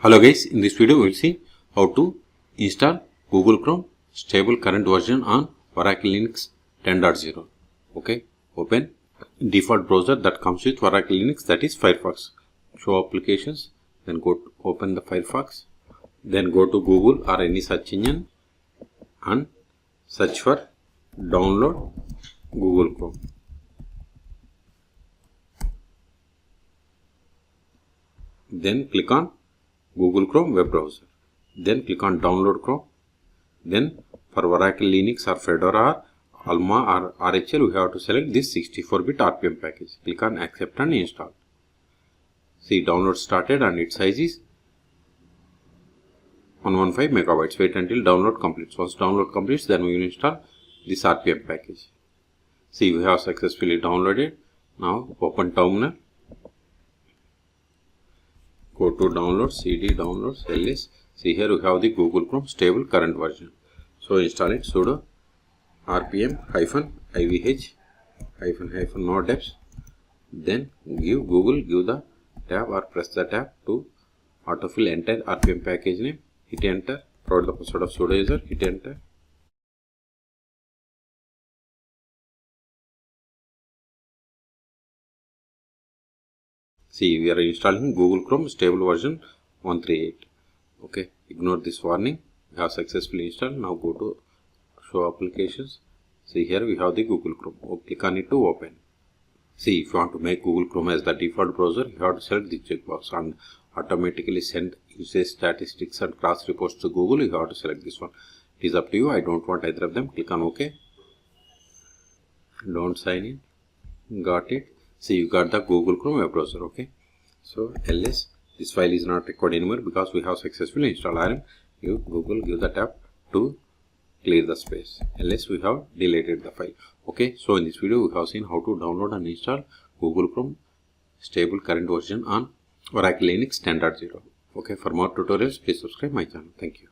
Hello guys, in this video we will see how to install Google Chrome stable current version on Oracle Linux 10.0. Okay, open default browser that comes with Oracle Linux, that is Firefox. Show applications, then go to open the Firefox, then go to Google or any search engine and search for download Google Chrome. Then click on Google Chrome web browser. Then click on download Chrome. Then for Oracle Linux or Fedora or Alma or RHL, we have to select this 64-bit RPM package. Click on accept and install. See, download started and its size is 115 megabytes. Wait until download completes. Once download completes, then we will install this RPM package. See, we have successfully downloaded. Now open terminal. Go to download, CD, downloads, ls. See, here we have the Google Chrome stable current version. So install it, sudo rpm-ivh -no deps. Then give the tab or press the tab to autofill entire RPM package name. Hit enter. Provide the password of sudo user. Hit enter. See, we are installing Google Chrome stable version 138. Okay, ignore this warning. We have successfully installed. Now go to show applications. See, here we have the Google Chrome. Click on it to open. See, if you want to make Google Chrome as the default browser, you have to select the checkbox and automatically send usage statistics and cross reports to Google. You have to select this one. It is up to you. I don't want either of them. Click on OK. Don't sign in. Got it. See, you got the Google Chrome web browser. Okay, so ls, this file is not required anymore because we have successfully installed rm. Give Google, give the tab to clear the space. ls, we have deleted the file. Okay, so in this video we have seen how to download and install Google Chrome stable current version on Oracle Linux 10.0. Okay, for more tutorials please subscribe my channel. Thank you.